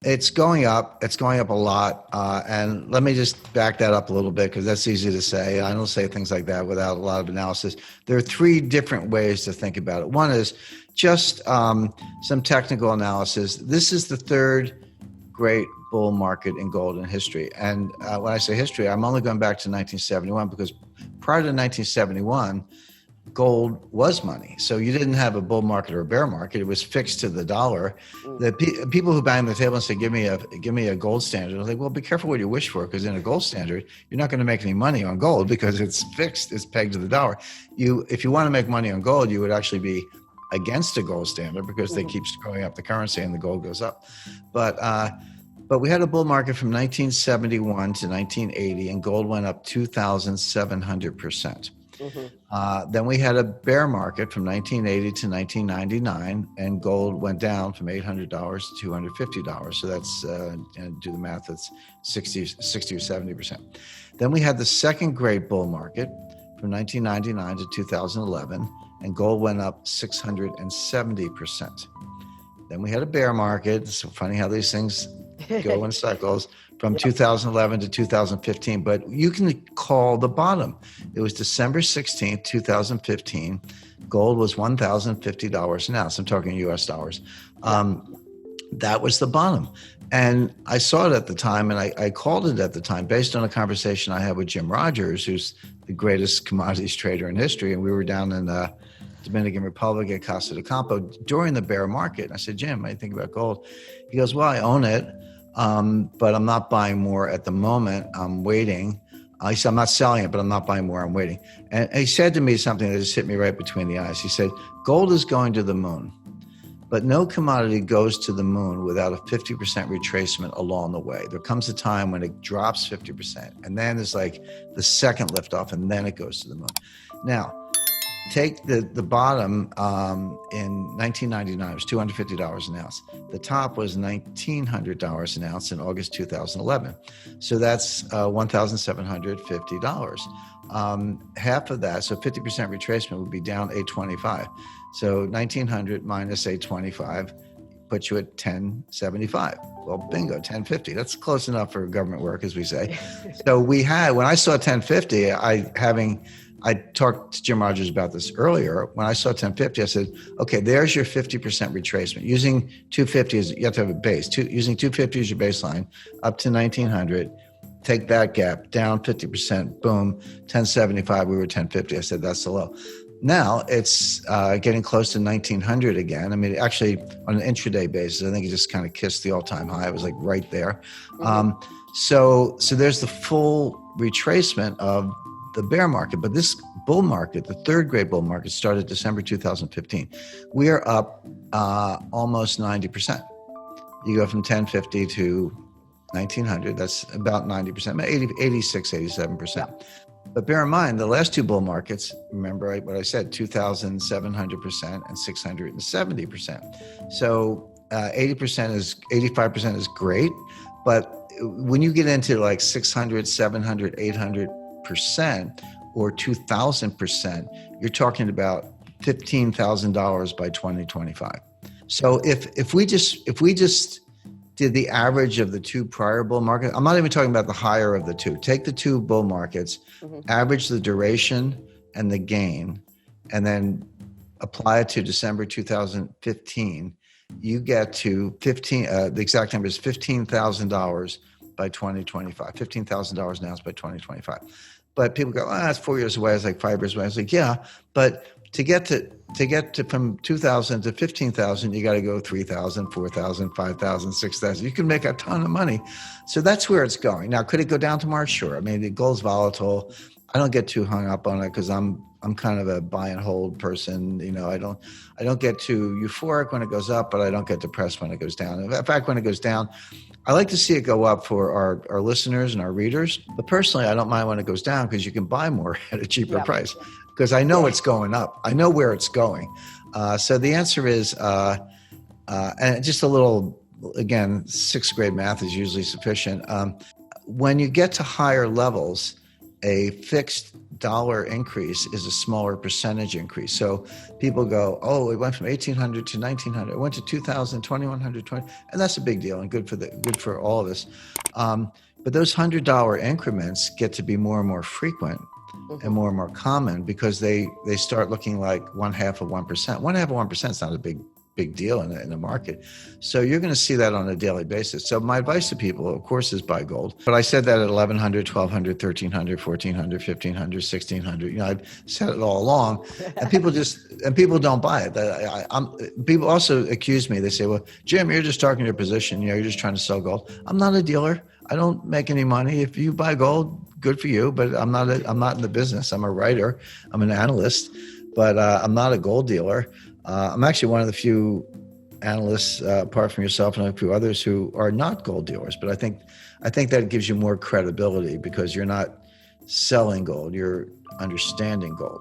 It's going up. It's going up a lot. And let me just back that up a little bit because that's easy to say. I don't say things like that without a lot of analysis. There are three different ways to think about it. One is just some technical analysis. This is the third great bull market in gold in history. And when I say history, I'm only going back to 1971 because prior to 1971, gold was money. So you didn't have a bull market or a bear market. It was fixed to the dollar. The people who bang the table and say, give me a gold standard. I was like, well, be careful what you wish for, because in a gold standard, you're not going to make any money on gold because it's fixed, it's pegged to the dollar. If you want to make money on gold, you would actually be against a gold standard because they keep screwing up the currency and the gold goes up. But we had a bull market from 1971 to 1980 and gold went up 2,700%. Then we had a bear market from 1980 to 1999, and gold went down from $800 to $250. So that's, do the math, that's 60 or 70%. Then we had the second great bull market from 1999 to 2011, and gold went up 670%. Then we had a bear market. It's so funny how these things go in cycles. From 2011 to 2015, but you can call the bottom. It was December 16th, 2015. Gold was $1,050 an ounce. I'm talking US dollars. That was the bottom. And I saw it at the time, and I called it at the time based on a conversation I had with Jim Rogers, who's the greatest commodities trader in history. And we were down in the Dominican Republic at Casa de Campo during the bear market. And I said, Jim, what do you think about gold? He goes, well, I own it. But I'm not buying more at the moment. I'm waiting. He said, I'm not selling it, but I'm not buying more. I'm waiting. And he said to me something that just hit me right between the eyes. He said, gold is going to the moon, but no commodity goes to the moon without a 50% retracement along the way. There comes a time when it drops 50%, and then there's like the second liftoff, and then it goes to the moon. Now, take the bottom in 1999, it was $250 an ounce. The top was $1,900 an ounce in August 2011. So that's $1,750. Half of that, so 50% retracement would be down $825. So 1,900 minus $825 puts you at 1,075. Well, bingo, 1,050. That's close enough for government work, as we say. So when I saw 1,050, I talked to Jim Rogers about this earlier. When I saw 1,050, I said, okay, there's your 50% retracement. Using 250 you have to have a base. Using 250 as your baseline, up to 1,900, take that gap, down 50%, boom, 1,075, we were 1,050. I said, that's the low. Now it's getting close to 1,900 again. I mean, actually, on an intraday basis, I think it just kind of kissed the all-time high. It was like right there. So there's the full retracement of the bear market. But this bull market, the third great bull market, started December 2015. We are up almost 90%. You go from 1,050 to 1,900. That's about 90%, 86, 87%. Yeah. But bear in mind, the last two bull markets, remember what I said, 2,700% and 670%. So 85% is great. But when you get into like 600, 700, 800%, or 2,000%, you're talking about $15,000 by 2025. So if we just did the average of the two prior bull markets, I'm not even talking about the higher of the two. Take the two bull markets, average the duration and the gain, and then apply it to December 2015. You get to the exact number is $15,000 by 2025. $15,000 an ounce by 2025. But people go, that's 4 years away. It's like 5 years away. I was like, yeah, but to get to from 2,000 to 15,000, you got to go 3,000, 4,000, 5,000, 6,000. You can make a ton of money. So that's where it's going. Now, could it go down tomorrow? Sure. I mean, the gold's volatile. I don't get too hung up on it because I'm kind of a buy and hold person. You know, I don't get too euphoric when it goes up, but I don't get depressed when it goes down. In fact, when it goes down, I like to see it go up for our listeners and our readers. But personally, I don't mind when it goes down because you can buy more at a cheaper price because I know it's going up. I know where it's going. So the answer is, and just a little, again, sixth grade math is usually sufficient. When you get to higher levels, a fixed dollar increase is a smaller percentage increase. So people go, oh, it went from 1800 to 1900, it went to 2000, 2100, and that's a big deal and good for all of us. But those $100 increments get to be more and more frequent and more common because they start looking like 1/2 of 1%. 1/2 of 1% is not a big deal in the market. So you're going to see that on a daily basis. So my advice to people, of course, is buy gold. But I said that at 1100, 1200, 1300, 1400, 1500, 1600. I've said it all along, and people don't buy it. People also accuse me. They say, "Well, Jim, you're just talking your position. You're just trying to sell gold." I'm not a dealer. I don't make any money. If you buy gold, good for you. But I'm not in the business. I'm a writer. I'm an analyst, but I'm not a gold dealer. I'm actually one of the few analysts, apart from yourself and a few others, who are not gold dealers. But I think that gives you more credibility because you're not selling gold, you're understanding gold.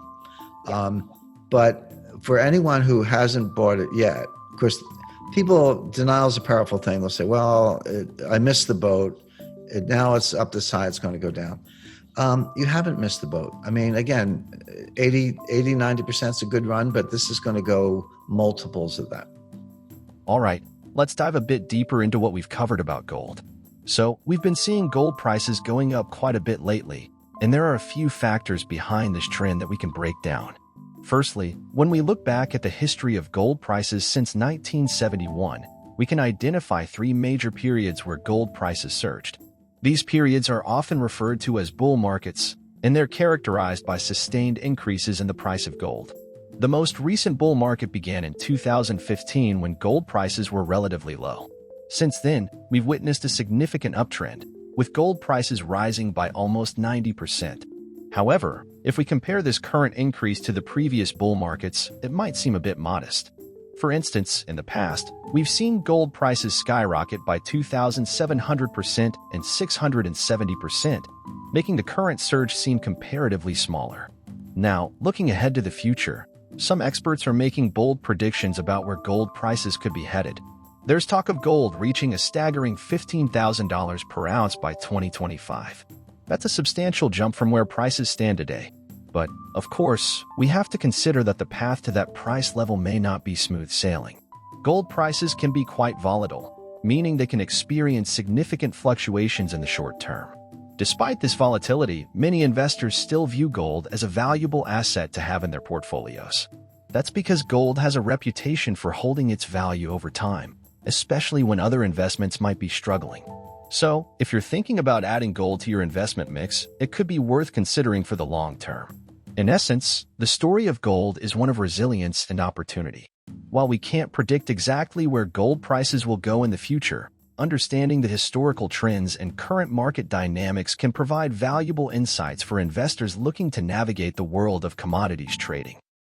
But for anyone who hasn't bought it yet, of course, denial is a powerful thing. They'll say, well, I missed the boat. Now it's up this high, it's going to go down. You haven't missed the boat. I mean, again, 80, 90% is a good run, but this is going to go multiples of that. All right, let's dive a bit deeper into what we've covered about gold. So, we've been seeing gold prices going up quite a bit lately, and there are a few factors behind this trend that we can break down. Firstly, when we look back at the history of gold prices since 1971, we can identify 3 major periods where gold prices surged. These periods are often referred to as bull markets, and they're characterized by sustained increases in the price of gold. The most recent bull market began in 2015 when gold prices were relatively low. Since then, we've witnessed a significant uptrend, with gold prices rising by almost 90%. However, if we compare this current increase to the previous bull markets, it might seem a bit modest. For instance, in the past, we've seen gold prices skyrocket by 2,700% and 670%, making the current surge seem comparatively smaller. Now, looking ahead to the future, some experts are making bold predictions about where gold prices could be headed. There's talk of gold reaching a staggering $15,000 per ounce by 2025. That's a substantial jump from where prices stand today. But, of course, we have to consider that the path to that price level may not be smooth sailing. Gold prices can be quite volatile, meaning they can experience significant fluctuations in the short term. Despite this volatility, many investors still view gold as a valuable asset to have in their portfolios. That's because gold has a reputation for holding its value over time, especially when other investments might be struggling. So, if you're thinking about adding gold to your investment mix, it could be worth considering for the long term. In essence, the story of gold is one of resilience and opportunity. While we can't predict exactly where gold prices will go in the future, understanding the historical trends and current market dynamics can provide valuable insights for investors looking to navigate the world of commodities trading.